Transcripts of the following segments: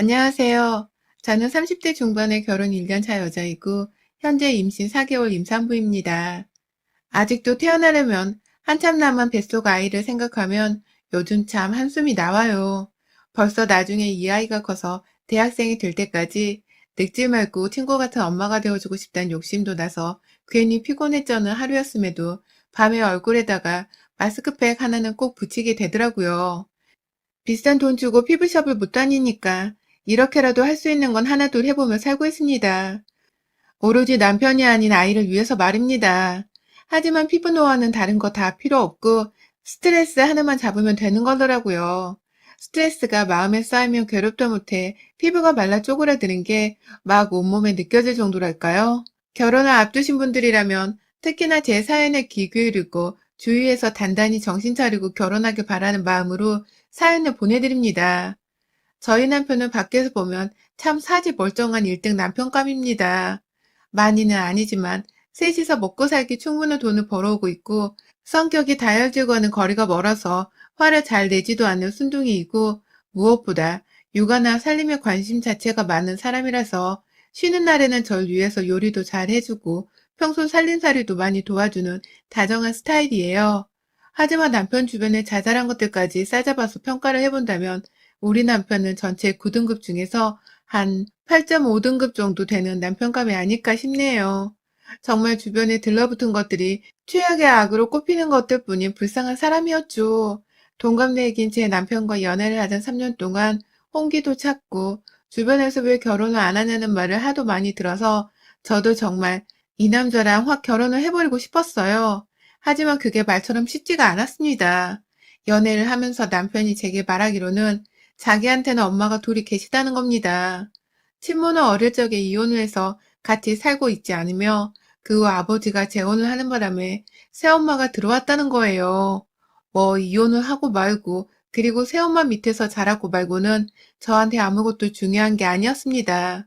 안녕하세요. 저는 30대 중반의 결혼 1년 차 여자이고, 현재 임신 4개월 임산부입니다. 아직도 태어나려면 한참 남은 뱃속 아이를 생각하면 요즘 참 한숨이 나와요. 벌써 나중에 이 아이가 커서 대학생이 될 때까지 늙지 말고 친구 같은 엄마가 되어주고 싶다는 욕심도 나서 괜히 피곤해져는 하루였음에도 밤에 얼굴에다가 마스크팩 하나는 꼭 붙이게 되더라고요. 비싼 돈 주고 피부샵을 못 다니니까 이렇게라도 할 수 있는 건 하나둘 해보며 살고 있습니다. 오로지 남편이 아닌 아이를 위해서 말입니다. 하지만 피부 노화는 다른 거 다 필요 없고 스트레스 하나만 잡으면 되는 거더라고요. 스트레스가 마음에 쌓이면 괴롭다 못해 피부가 말라 쪼그라드는 게 막 온몸에 느껴질 정도랄까요? 결혼을 앞두신 분들이라면 특히나 제 사연에 귀 기울이고 주위에서 단단히 정신 차리고 결혼하길 바라는 마음으로 사연을 보내드립니다. 저희 남편은 밖에서 보면 참 사지 멀쩡한 1등 남편감입니다. 많이는 아니지만 셋이서 먹고 살기 충분한 돈을 벌어오고 있고 성격이 다혈질과는 거리가 멀어서 화를 잘 내지도 않는 순둥이이고 무엇보다 육아나 살림에 관심 자체가 많은 사람이라서 쉬는 날에는 절 위해서 요리도 잘 해주고 평소 살림살이도 많이 도와주는 다정한 스타일이에요. 하지만 남편 주변의 자잘한 것들까지 싸잡아서 평가를 해본다면 우리 남편은 전체 9등급 중에서 한 8.5등급 정도 되는 남편감이 아닐까 싶네요. 정말 주변에 들러붙은 것들이 최악의 악으로 꼽히는 것들 뿐인 불쌍한 사람이었죠. 동갑내기인 제 남편과 연애를 하던 3년 동안 홍기도 찾고 주변에서 왜 결혼을 안 하냐는 말을 하도 많이 들어서 저도 정말 이 남자랑 확 결혼을 해버리고 싶었어요. 하지만 그게 말처럼 쉽지가 않았습니다. 연애를 하면서 남편이 제게 말하기로는 자기한테는 엄마가 둘이 계시다는 겁니다. 친모는 어릴 적에 이혼을 해서 같이 살고 있지 않으며 그 후 아버지가 재혼을 하는 바람에 새엄마가 들어왔다는 거예요. 뭐 이혼을 하고 말고 그리고 새엄마 밑에서 자라고 말고는 저한테 아무것도 중요한 게 아니었습니다.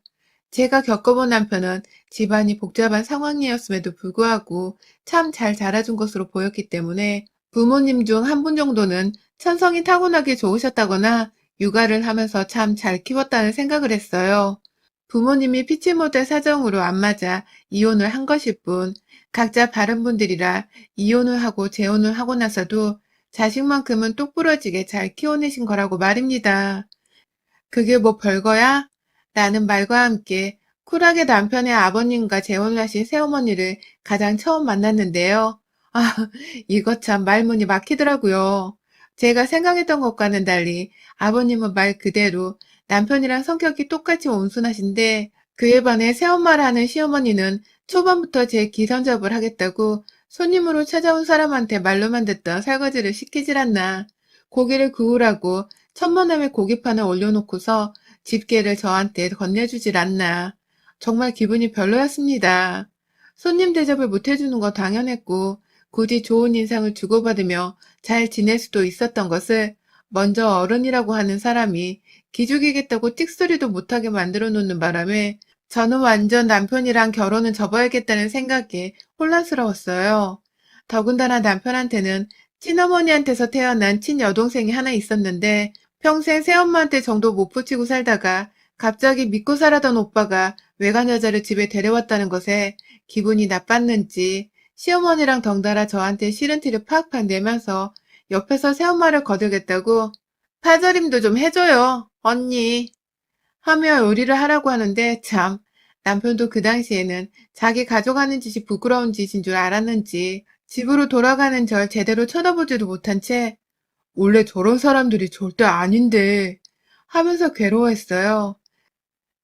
제가 겪어본 남편은 집안이 복잡한 상황이었음에도 불구하고 참 잘 자라준 것으로 보였기 때문에 부모님 중 한 분 정도는 천성이 타고나게 좋으셨다거나 육아를 하면서 참 잘 키웠다는 생각을 했어요. 부모님이 피치 못할 사정으로 안 맞아 이혼을 한 것일 뿐, 각자 다른 분들이라 이혼을 하고 재혼을 하고 나서도 자식만큼은 똑부러지게 잘 키워내신 거라고 말입니다. 그게 뭐 별거야? 라는 말과 함께 쿨하게 남편의 아버님과 재혼을 하신 새어머니를 가장 처음 만났는데요. 아, 이거 참 말문이 막히더라고요. 제가 생각했던 것과는 달리 아버님은 말 그대로 남편이랑 성격이 똑같이 온순하신데 그에 반해 새엄마를 하는 시어머니는 초반부터 제 기선잡을 하겠다고 손님으로 찾아온 사람한테 말로만 듣던 설거지를 시키질 않나. 고기를 구우라고 천만함에 고기판을 올려놓고서 집게를 저한테 건네주질 않나. 정말 기분이 별로였습니다. 손님 대접을 못해주는 거 당연했고 굳이 좋은 인상을 주고받으며 잘 지낼 수도 있었던 것을 먼저 어른이라고 하는 사람이 기죽이겠다고 틱소리도 못하게 만들어 놓는 바람에 저는 완전 남편이랑 결혼은 접어야겠다는 생각에 혼란스러웠어요. 더군다나 남편한테는 친어머니한테서 태어난 친여동생이 하나 있었는데 평생 새엄마한테 정도 못 붙이고 살다가 갑자기 믿고 살았던 오빠가 외간 여자를 집에 데려왔다는 것에 기분이 나빴는지 시어머니랑 덩달아 저한테 싫은 티를 팍팍 내면서 옆에서 새엄마를 거들겠다고 파절임도 좀 해줘요, 언니. 하며 요리를 하라고 하는데 참 남편도 그 당시에는 자기 가져가는 짓이 부끄러운 짓인 줄 알았는지 집으로 돌아가는 절 제대로 쳐다보지도 못한 채 원래 저런 사람들이 절대 아닌데 하면서 괴로워했어요.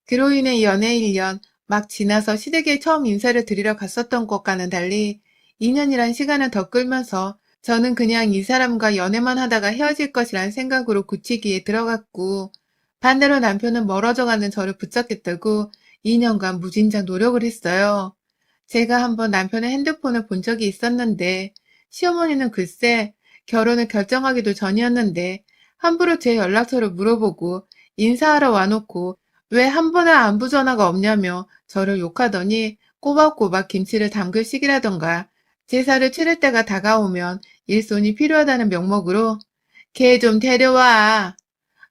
그로 인해 연애 1년 막 지나서 시댁에 처음 인사를 드리러 갔었던 것과는 달리 2년이란 시간을 더 끌면서 저는 그냥 이 사람과 연애만 하다가 헤어질 것이란 생각으로 굳히기에 들어갔고 반대로 남편은 멀어져가는 저를 붙잡겠다고 2년간 무진장 노력을 했어요. 제가 한번 남편의 핸드폰을 본 적이 있었는데 시어머니는 글쎄 결혼을 결정하기도 전이었는데 함부로 제 연락처를 물어보고 인사하러 와놓고 왜 한 번의 안부 전화가 없냐며 저를 욕하더니 꼬박꼬박 김치를 담글 시기라던가 제사를 치를 때가 다가오면 일손이 필요하다는 명목으로 걔 좀 데려와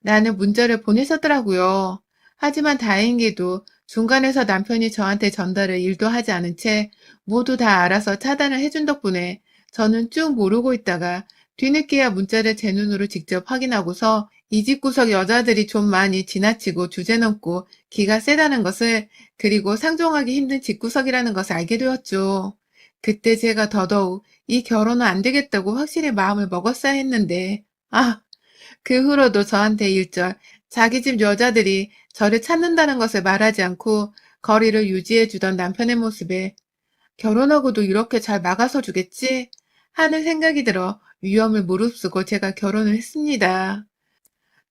라는 문자를 보내셨더라고요. 하지만 다행히도 중간에서 남편이 저한테 전달을 일도 하지 않은 채 모두 다 알아서 차단을 해준 덕분에 저는 쭉 모르고 있다가 뒤늦게야 문자를 제 눈으로 직접 확인하고서 이 집구석 여자들이 좀 많이 지나치고 주제넘고 기가 세다는 것을, 그리고 상종하기 힘든 집구석이라는 것을 알게 되었죠. 그때 제가 더더욱 이 결혼은 안 되겠다고 확실히 마음을 먹었어야 했는데, 그 후로도 저한테 일절 자기 집 여자들이 저를 찾는다는 것을 말하지 않고 거리를 유지해 주던 남편의 모습에 '결혼하고도 이렇게 잘 막아서 주겠지?' 하는 생각이 들어 위험을 무릅쓰고 제가 결혼을 했습니다.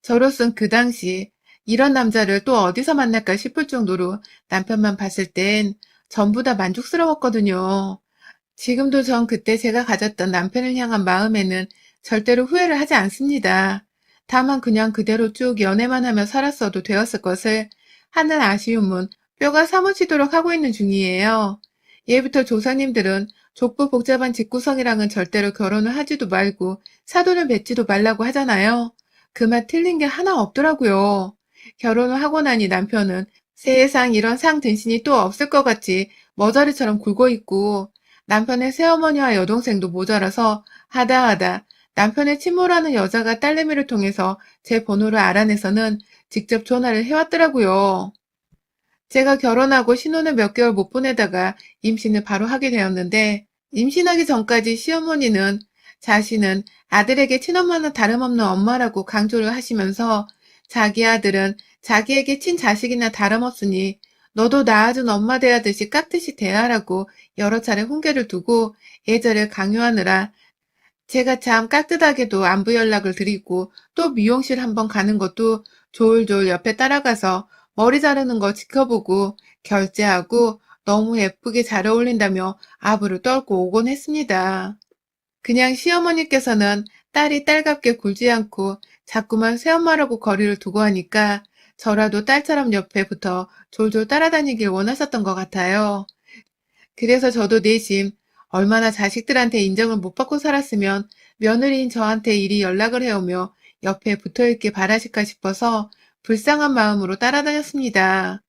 저로선 그 당시 '이런 남자를 또 어디서 만날까?' 싶을 정도로 남편만 봤을 땐 전부 다 만족스러웠거든요. 지금도 전 그때 제가 가졌던 남편을 향한 마음에는 절대로 후회를 하지 않습니다. 다만 그냥 그대로 쭉 연애만 하며 살았어도 되었을 것을 하는 아쉬움은 뼈가 사무치도록 하고 있는 중이에요. 예부터 조상님들은 좁고 복잡한 집구석이랑은 절대로 결혼을 하지도 말고 사돈을 맺지도 말라고 하잖아요. 그 말 틀린 게 하나 없더라고요. 결혼을 하고 나니 남편은 세상 이런 상 등신이 또 없을 것 같이 머저리처럼 굴고 있고, 남편의 새어머니와 여동생도 모자라서 하다하다 남편의 친모라는 여자가 딸내미를 통해서 제 번호를 알아내서는 직접 전화를 해왔더라고요. 제가 결혼하고 신혼을 몇 개월 못 보내다가 임신을 바로 하게 되었는데, 임신하기 전까지 시어머니는 자신은 아들에게 친엄마나 다름없는 엄마라고 강조를 하시면서 자기 아들은 자기에게 친자식이나 다름없으니 너도 낳아준 엄마 대하듯이 깍듯이 대하라고 여러 차례 훈계를 두고 애절을 강요하느라 제가 참 깍듯하게도 안부 연락을 드리고 또 미용실 한번 가는 것도 졸졸 옆에 따라가서 머리 자르는 거 지켜보고 결제하고 너무 예쁘게 잘 어울린다며 아부를 떨고 오곤 했습니다. 그냥 시어머니께서는 딸이 딸답게 굴지 않고 자꾸만 새엄마라고 거리를 두고 하니까 저라도 딸처럼 옆에 붙어 졸졸 따라다니길 원하셨던 것 같아요. 그래서 저도 내심 얼마나 자식들한테 인정을 못 받고 살았으면 며느리인 저한테 이리 연락을 해오며 옆에 붙어있길 바라실까 싶어서 불쌍한 마음으로 따라다녔습니다.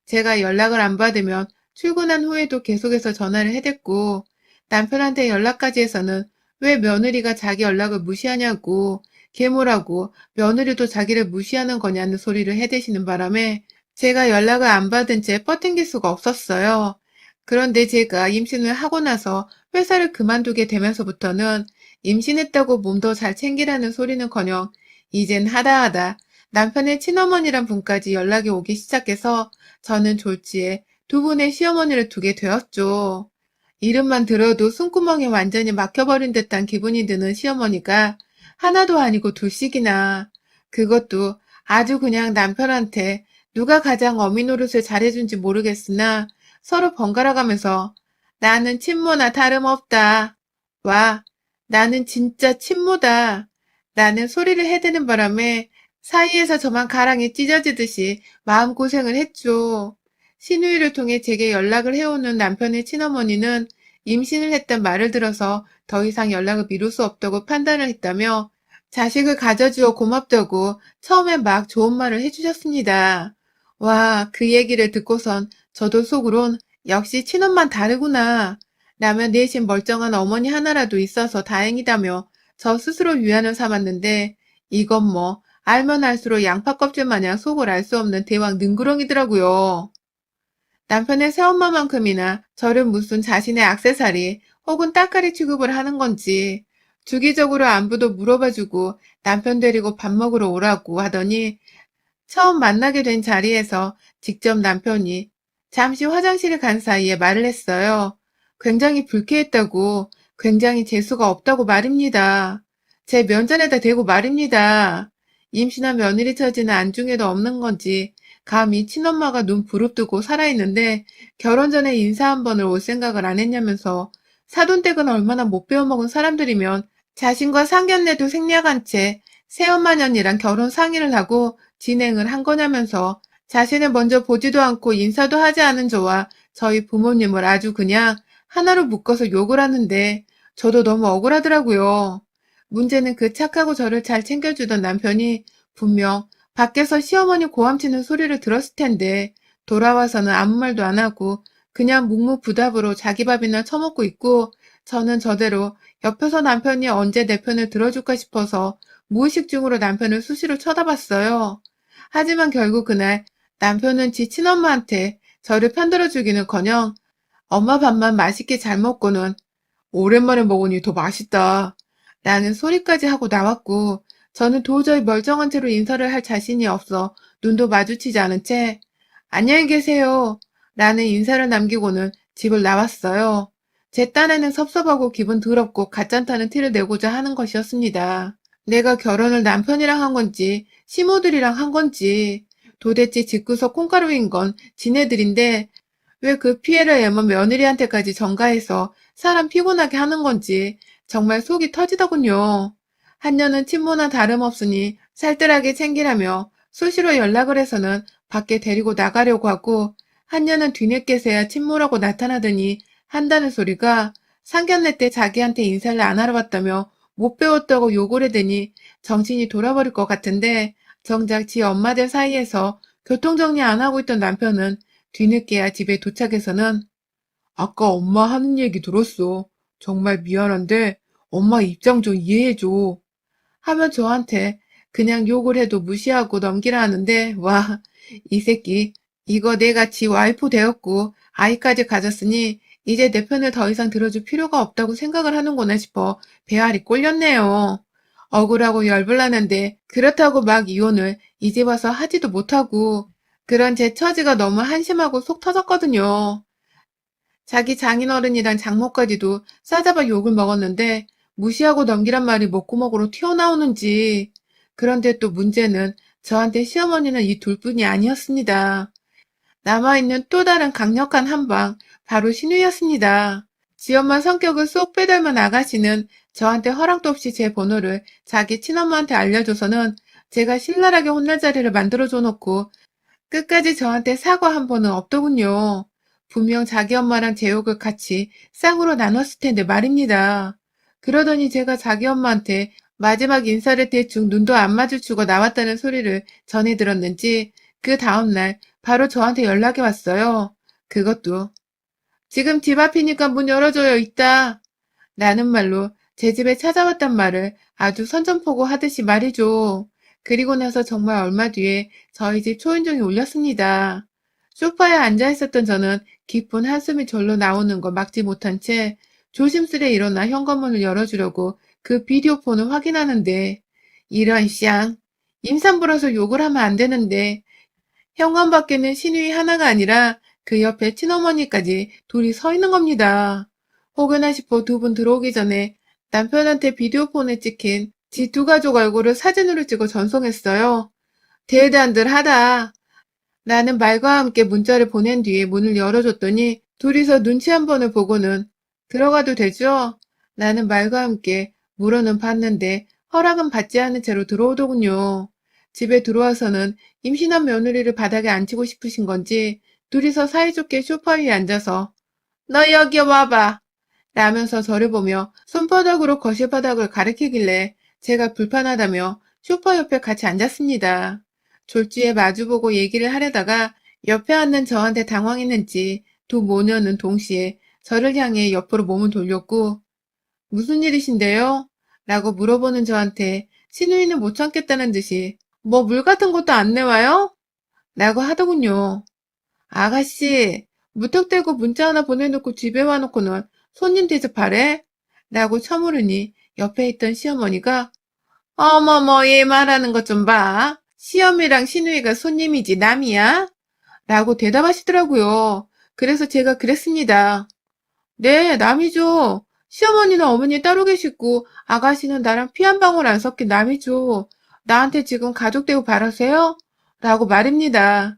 제가 연락을 안 받으면 출근한 후에도 계속해서 전화를 해댔고, 남편한테 연락까지 해서는 왜 며느리가 자기 연락을 무시하냐고, 계모라고 며느리도 자기를 무시하는 거냐는 소리를 해대시는 바람에 제가 연락을 안 받은 채 뻗팅길 수가 없었어요. 그런데 제가 임신을 하고 나서 회사를 그만두게 되면서부터는 임신했다고 몸 더 잘 챙기라는 소리는커녕 이젠 하다하다 남편의 친어머니란 분까지 연락이 오기 시작해서 저는 졸지에 두 분의 시어머니를 두게 되었죠. 이름만 들어도 숨구멍에 완전히 막혀버린 듯한 기분이 드는 시어머니가 하나도 아니고 둘씩이나, 그것도 아주 그냥 남편한테 누가 가장 어미 노릇을 잘해준지 모르겠으나 서로 번갈아가면서 나는 친모나 다름없다. 와, 나는 진짜 친모다. 나는 소리를 해대는 바람에 사이에서 저만 가랑이 찢어지듯이 마음고생을 했죠. 신우이를 통해 제게 연락을 해오는 남편의 친어머니는 임신을 했단 말을 들어서 더 이상 연락을 미룰 수 없다고 판단을 했다며 자식을 가져주어 고맙다고 처음엔 막 좋은 말을 해주셨습니다. 와, 그 얘기를 듣고선 저도 속으론 역시 친엄만 다르구나. 라며 내심 멀쩡한 어머니 하나라도 있어서 다행이다며 저 스스로 위안을 삼았는데, 이건 뭐 알면 알수록 양파 껍질 마냥 속을 알 수 없는 대왕 능구렁이더라고요. 남편의 새엄마만큼이나 저를 무슨 자신의 액세서리 혹은 따까리 취급을 하는 건지 주기적으로 안부도 물어봐주고 남편 데리고 밥 먹으러 오라고 하더니 처음 만나게 된 자리에서 직접 남편이 잠시 화장실에 간 사이에 말을 했어요. 굉장히 불쾌했다고, 굉장히 재수가 없다고 말입니다. 제 면전에다 대고 말입니다. 임신한 며느리 처지는 안중에도 없는 건지 감히 친엄마가 눈 부릅뜨고 살아있는데 결혼 전에 인사 한 번을 올 생각을 안 했냐면서, 사돈댁은 얼마나 못 배워먹은 사람들이면 자신과 상견례도 생략한 채 새엄마년이랑 결혼 상의를 하고 진행을 한 거냐면서 자신을 먼저 보지도 않고 인사도 하지 않은 저와 저희 부모님을 아주 그냥 하나로 묶어서 욕을 하는데 저도 너무 억울하더라고요. 문제는 그 착하고 저를 잘 챙겨주던 남편이 분명 밖에서 시어머니 고함치는 소리를 들었을 텐데 돌아와서는 아무 말도 안 하고 그냥 묵묵부답으로 자기 밥이나 처먹고 있고 저는 저대로 옆에서 남편이 언제 내 편을 들어줄까 싶어서 무의식 중으로 남편을 수시로 쳐다봤어요. 하지만 결국 그날 남편은 지 친엄마한테 저를 편들어주기는커녕 엄마 밥만 맛있게 잘 먹고는 오랜만에 먹으니 더 맛있다 라는 소리까지 하고 나왔고 저는 도저히 멀쩡한 채로 인사를 할 자신이 없어 눈도 마주치지 않은 채 안녕히 계세요 라는 인사를 남기고는 집을 나왔어요. 제 딴에는 섭섭하고 기분 더럽고 가짠타는 티를 내고자 하는 것이었습니다. 내가 결혼을 남편이랑 한 건지 시모들이랑 한 건지 도대체 집구석 콩가루인 건 지네들인데 왜 그 피해를 애먼 며느리한테까지 전가해서 사람 피곤하게 하는 건지 정말 속이 터지더군요. 한녀는 친모나 다름없으니 살뜰하게 챙기라며 수시로 연락을 해서는 밖에 데리고 나가려고 하고 한녀는 뒤늦게서야 친모라고 나타나더니 한다는 소리가 상견례 때 자기한테 인사를 안 하러 왔다며 못 배웠다고 욕을 해대니 정신이 돌아버릴 것 같은데 정작 지 엄마들 사이에서 교통정리 안 하고 있던 남편은 뒤늦게야 집에 도착해서는 아까 엄마 하는 얘기 들었어. 정말 미안한데 엄마 입장 좀 이해해줘. 하면 저한테 그냥 욕을 해도 무시하고 넘기라 하는데 와, 이 새끼 이거 내가 지 와이프 되었고 아이까지 가졌으니 이제 내 편을 더 이상 들어줄 필요가 없다고 생각을 하는구나 싶어 배알이 꼴렸네요. 억울하고 열불나는데 그렇다고 막 이혼을 이제 와서 하지도 못하고 그런 제 처지가 너무 한심하고 속 터졌거든요. 자기 장인어른이랑 장모까지도 싸잡아 욕을 먹었는데 무시하고 넘기란 말이 목구멍으로 튀어나오는지. 그런데 또 문제는 저한테 시어머니는 이 둘뿐이 아니었습니다. 남아있는 또 다른 강력한 한방, 바로 신우였습니다. 지엄마 성격을 쏙 빼닮은 아가씨는 저한테 허락도 없이 제 번호를 자기 친엄마한테 알려줘서는 제가 신랄하게 혼날 자리를 만들어줘 놓고 끝까지 저한테 사과 한 번은 없더군요. 분명 자기 엄마랑 제 욕을 같이 쌍으로 나눴을 텐데 말입니다. 그러더니 제가 자기 엄마한테 마지막 인사를 대충 눈도 안 마주치고 나왔다는 소리를 전해 들었는지 그 다음날 바로 저한테 연락이 왔어요. 그것도 지금 집 앞이니까 문 열어줘요 있다 라는 말로 제 집에 찾아왔단 말을 아주 선전포고 하듯이 말이죠. 그리고 나서 정말 얼마 뒤에 저희 집 초인종이 울렸습니다. 소파에 앉아 있었던 저는 깊은 한숨이 절로 나오는 걸 막지 못한 채 조심스레 일어나 현관문을 열어주려고 그 비디오폰을 확인하는데 이런 쌍 임산부라서 욕을 하면 안 되는데 현관 밖에는 시누이 하나가 아니라 그 옆에 친어머니까지 둘이 서 있는 겁니다. 혹여나 싶어 두 분 들어오기 전에 남편한테 비디오폰에 찍힌 지 두 가족 얼굴을 사진으로 찍어 전송했어요. 대단들 하다. 라는 말과 함께 문자를 보낸 뒤에 문을 열어줬더니 둘이서 눈치 한 번을 보고는 들어가도 되죠? 라는 말과 함께 물어는 봤는데 허락은 받지 않은 채로 들어오더군요. 집에 들어와서는 임신한 며느리를 바닥에 앉히고 싶으신 건지 둘이서 사이좋게 소파 위에 앉아서 너 여기 와봐 라면서 저를 보며 손바닥으로 거실 바닥을 가리키길래 제가 불편하다며 소파 옆에 같이 앉았습니다. 졸지에 마주보고 얘기를 하려다가 옆에 앉는 저한테 당황했는지 두 모녀는 동시에 저를 향해 옆으로 몸을 돌렸고 무슨 일이신데요? 라고 물어보는 저한테 시누이는 못 참겠다는 듯이 뭐 물 같은 것도 안 내와요? 라고 하더군요. 아가씨, 무턱대고 문자 하나 보내놓고 집에 와놓고는 손님 대접하래? 라고 쳐물으니 옆에 있던 시어머니가 어머머 얘 말하는 것 좀 봐. 시어미랑 시누이가 손님이지 남이야? 라고 대답하시더라고요. 그래서 제가 그랬습니다. 네, 남이죠. 시어머니는 어머니 따로 계시고 아가씨는 나랑 피 한 방울 안 섞인 남이죠. 나한테 지금 가족 대우 바라세요? 라고 말입니다.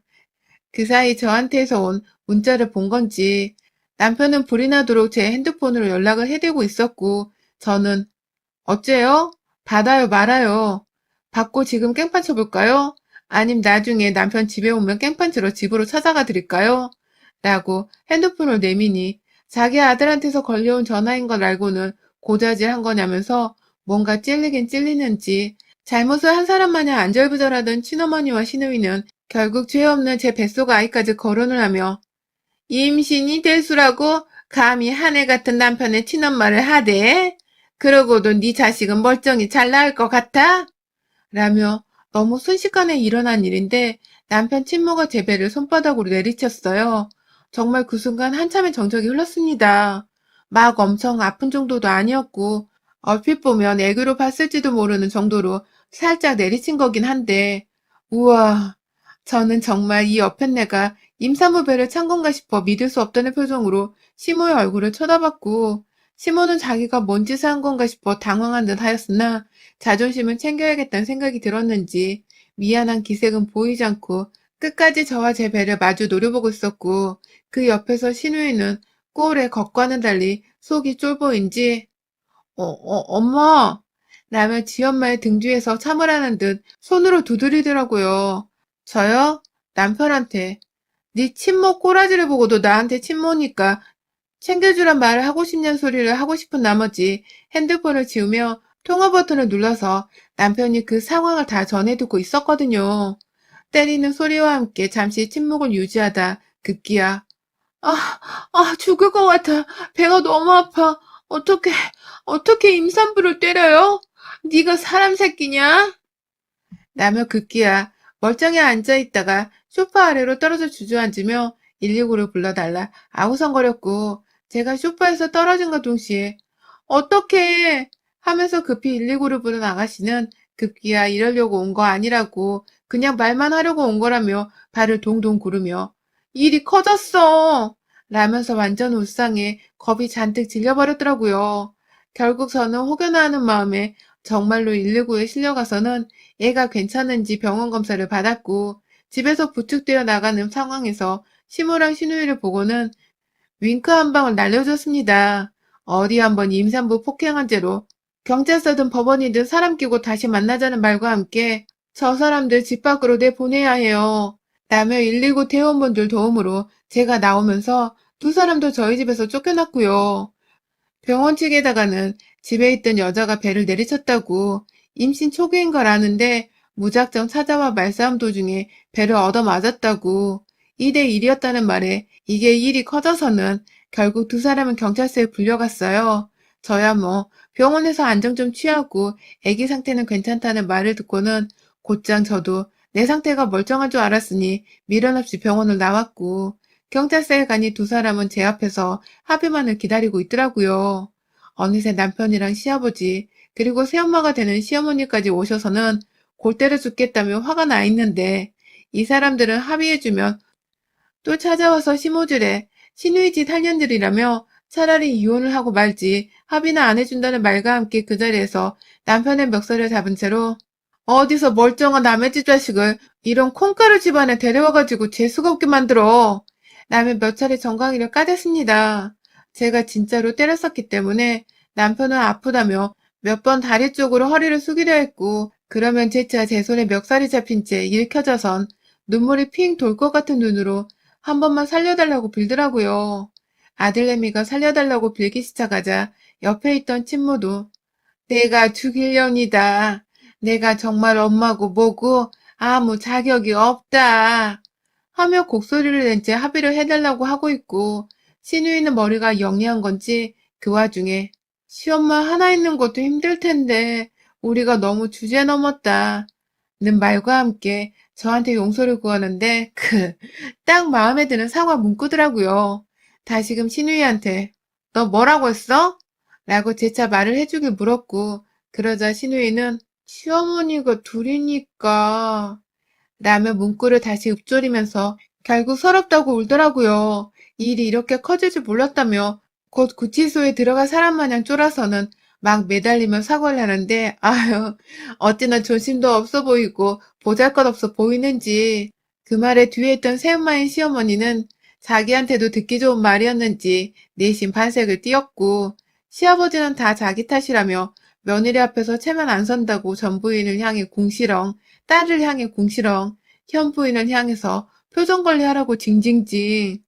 그 사이 저한테서 온 문자를 본 건지 남편은 불이 나도록 제 핸드폰으로 연락을 해대고 있었고 저는 어째요? 받아요 말아요. 받고 지금 깽판 쳐볼까요? 아님 나중에 남편 집에 오면 깽판 치러 집으로 찾아가 드릴까요? 라고 핸드폰을 내미니 자기 아들한테서 걸려온 전화인 걸 알고는 고자질한 거냐면서 뭔가 찔리긴 찔리는지 잘못을 한 사람 마냥 안절부절하던 친어머니와 시누이는 결국 죄 없는 제 뱃속 아이까지 거론을 하며 임신이 될수라고 감히 하늘 같은 남편의 친엄마를 하대? 그러고도 네 자식은 멀쩡히 잘 나을 것 같아? 라며 너무 순식간에 일어난 일인데 남편 친모가 제 배를 손바닥으로 내리쳤어요. 정말 그 순간 한참의 정적이 흘렀습니다. 막 엄청 아픈 정도도 아니었고 얼핏 보면 애교로 봤을지도 모르는 정도로 살짝 내리친 거긴 한데 우와, 저는 정말 이 여편네가 임산부 배를 찬 건가 싶어 믿을 수 없다는 표정으로 시모의 얼굴을 쳐다봤고 시모는 자기가 뭔 짓을 한 건가 싶어 당황한 듯 하였으나 자존심은 챙겨야겠다는 생각이 들었는지 미안한 기색은 보이지 않고 끝까지 저와 제 배를 마주 노려보고 있었고 그 옆에서 신우이는 꼴의 것과는 달리 속이 쫄보인지 엄마 라며 지엄마의 등 뒤에서 참으라는 듯 손으로 두드리더라고요. 저요? 남편한테 네 친모 꼬라지를 보고도 나한테 친모니까 챙겨주란 말을 하고 싶냐는 소리를 하고 싶은 나머지 핸드폰을 지우며 통화 버튼을 눌러서 남편이 그 상황을 다 전해듣고 있었거든요. 때리는 소리와 함께 잠시 침묵을 유지하다 급기야 아, 죽을 것 같아. 배가 너무 아파. 어떻게 임산부를 때려요? 네가 사람 새끼냐? 라며 급기야 멀쩡히 앉아있다가 소파 아래로 떨어져 주저앉으며 119를 불러달라 아우성거렸고 제가 소파에서 떨어진과 동시에 어떡해 하면서 급히 119를 부른 아가씨는 급기야 이러려고 온 거 아니라고 그냥 말만 하려고 온 거라며 발을 동동 구르며 일이 커졌어 라면서 완전 울상해 겁이 잔뜩 질려버렸더라고요. 결국 저는 혹여나 하는 마음에 정말로 119에 실려가서는 애가 괜찮은지 병원 검사를 받았고 집에서 부축되어 나가는 상황에서 시모랑 시누이를 보고는 윙크 한 방울 날려줬습니다. 어디 한번 임산부 폭행한 죄로 경찰서든 법원이든 사람 끼고 다시 만나자는 말과 함께 저 사람들 집 밖으로 내보내야 해요. 라며 119 대원분들 도움으로 제가 나오면서 두 사람도 저희 집에서 쫓겨났고요. 병원 측에다가는 집에 있던 여자가 배를 내리쳤다고 임신 초기인 걸 아는데 무작정 찾아와 말싸움 도중에 배를 얻어맞았다고 2대1이었다는 말에 이게 일이 커져서는 결국 두 사람은 경찰서에 불려갔어요. 저야 뭐 병원에서 안정 좀 취하고 아기 상태는 괜찮다는 말을 듣고는 곧장 저도 내 상태가 멀쩡한 줄 알았으니 미련 없이 병원을 나왔고 경찰서에 가니 두 사람은 제 앞에서 합의만을 기다리고 있더라고요. 어느새 남편이랑 시아버지 그리고 새엄마가 되는 시어머니까지 오셔서는 골 때려 죽겠다며 화가 나 있는데 이 사람들은 합의해주면 또 찾아와서 심호질해 시누이 짓 할년들이라며 차라리 이혼을 하고 말지 합의나 안 해준다는 말과 함께 그 자리에서 남편의 멱살을 잡은 채로 어디서 멀쩡한 남의 집 자식을 이런 콩가루 집안에 데려와가지고 재수가 없게 만들어. 라며 몇 차례 정강이를 까댔습니다. 제가 진짜로 때렸었기 때문에 남편은 아프다며 몇 번 다리 쪽으로 허리를 숙이려 했고 그러면 재차 제 손에 멱살이 잡힌 채 일켜져선 눈물이 핑 돌 것 같은 눈으로 한 번만 살려달라고 빌더라고요. 아들내미가 살려달라고 빌기 시작하자 옆에 있던 친모도 내가 죽일년이다. 내가 정말 엄마고 뭐고 아무 자격이 없다. 하며 곡소리를 낸 채 합의를 해달라고 하고 있고 시누이는 머리가 영리한 건지 그 와중에 시엄마 하나 있는 것도 힘들 텐데 우리가 너무 주제 넘었다. 는 말과 함께 저한테 용서를 구하는데 딱 마음에 드는 사과 문구더라고요. 다시금 시누이한테 너 뭐라고 했어? 라고 재차 말을 해주길 물었고 그러자 시누이는 시어머니가 둘이니까 라며 문구를 다시 읊조리면서 결국 서럽다고 울더라고요. 일이 이렇게 커질 줄 몰랐다며 곧 구치소에 들어갈 사람 마냥 쫄아서는 막 매달리며 사과를 하는데 아유 어찌나 존심도 없어 보이고 보잘것없어 보이는지 그 말에 뒤에 있던 새엄마인 시어머니는 자기한테도 듣기 좋은 말이었는지 내심 반색을 띄었고 시아버지는 다 자기 탓이라며 며느리 앞에서 체면 안 선다고 전부인을 향해 궁시렁 딸을 향해 궁시렁 현부인을 향해서 표정관리하라고 징징징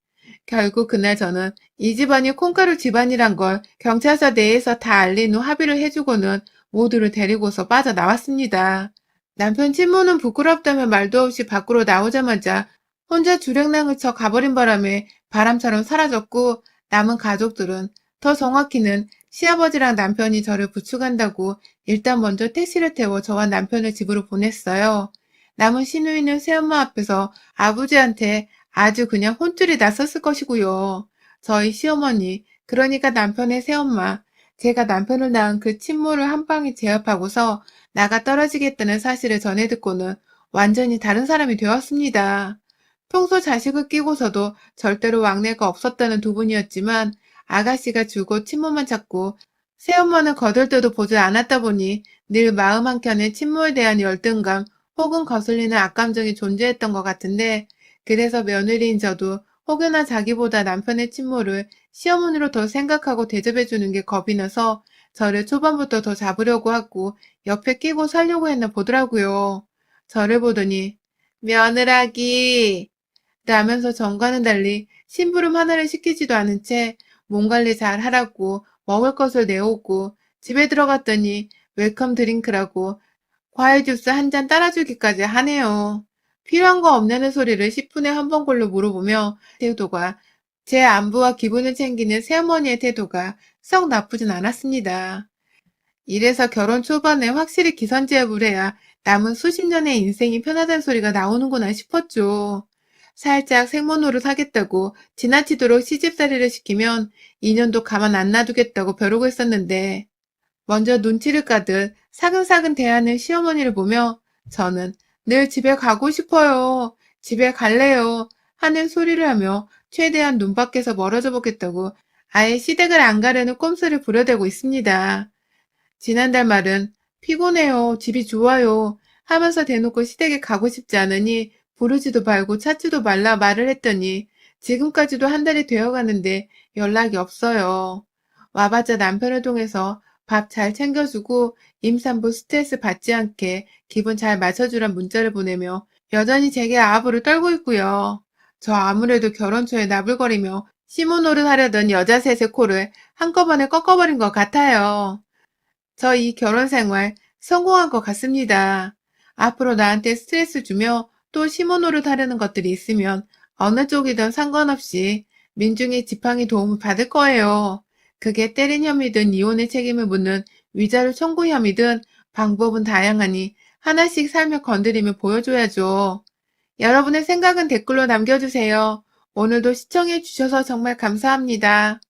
결국 그날 저는 이 집안이 콩가루 집안이란 걸 경찰서 내에서 다 알린 후 합의를 해주고는 모두를 데리고서 빠져나왔습니다. 남편 친모는 부끄럽다며 말도 없이 밖으로 나오자마자 혼자 주랭랑을 쳐 가버린 바람에 바람처럼 사라졌고, 남은 가족들은, 더 정확히는 시아버지랑 남편이 저를 부축한다고 일단 먼저 택시를 태워 저와 남편을 집으로 보냈어요. 남은 시누이는 새엄마 앞에서 아버지한테 아주 그냥 혼쭐이 났었을 것이고요. 저희 시어머니, 그러니까 남편의 새엄마, 제가 남편을 낳은 그 친모를 한 방에 제압하고서 나가 떨어지겠다는 사실을 전해 듣고는 완전히 다른 사람이 되었습니다. 평소 자식을 끼고서도 절대로 왕래가 없었다는 두 분이었지만, 아가씨가 주고 친모만 찾고 새엄마는 거들떠도 보지 않았다 보니 늘 마음 한켠에 친모에 대한 열등감 혹은 거슬리는 악감정이 존재했던 것 같은데, 그래서 며느리인 저도 혹여나 자기보다 남편의 친모를 시어머니로 더 생각하고 대접해주는 게 겁이 나서 저를 초반부터 더 잡으려고 하고 옆에 끼고 살려고 했나 보더라고요. 저를 보더니 며느라기 라면서 전과는 달리 심부름 하나를 시키지도 않은 채 몸 관리 잘 하라고 먹을 것을 내오고, 집에 들어갔더니 웰컴 드링크라고 과일 주스 한 잔 따라주기까지 하네요. 필요한 거 없냐는 소리를 10분에 한 번꼴로 물어보며 태도가, 제 안부와 기분을 챙기는 새어머니의 태도가 썩 나쁘진 않았습니다. 이래서 결혼 초반에 확실히 기선제압을 해야 남은 수십 년의 인생이 편하다는 소리가 나오는구나 싶었죠. 살짝 생모노릇 하겠다고 지나치도록 시집살이를 시키면 2년도 가만 안 놔두겠다고 벼르고 있었는데, 먼저 눈치를 까듯 사근사근 대하는 시어머니를 보며 저는 늘 집에 가고 싶어요, 집에 갈래요 하는 소리를 하며 최대한 눈 밖에서 멀어져 보겠다고 아예 시댁을 안 가려는 꼼수를 부려대고 있습니다. 지난달 말은 피곤해요, 집이 좋아요 하면서 대놓고 시댁에 가고 싶지 않으니 부르지도 말고 찾지도 말라 말을 했더니 지금까지도 한 달이 되어가는데 연락이 없어요. 와봤자 남편을 통해서 밥 잘 챙겨주고 임산부 스트레스 받지 않게 기분 잘 맞춰주란 문자를 보내며 여전히 제게 아부를 떨고 있고요. 저 아무래도 결혼 초에 나불거리며 시무노릇 하려던 여자 셋의 코를 한꺼번에 꺾어버린 것 같아요. 저 이 결혼 생활 성공한 것 같습니다. 앞으로 나한테 스트레스 주며 또 시모노릇 하려는 것들이 있으면 어느 쪽이든 상관없이 민중의 지팡이 도움을 받을 거예요. 그게 때린 혐의든 이혼의 책임을 묻는 위자료 청구 혐의든 방법은 다양하니 하나씩 살며 건드리며 보여줘야죠. 여러분의 생각은 댓글로 남겨주세요. 오늘도 시청해 주셔서 정말 감사합니다.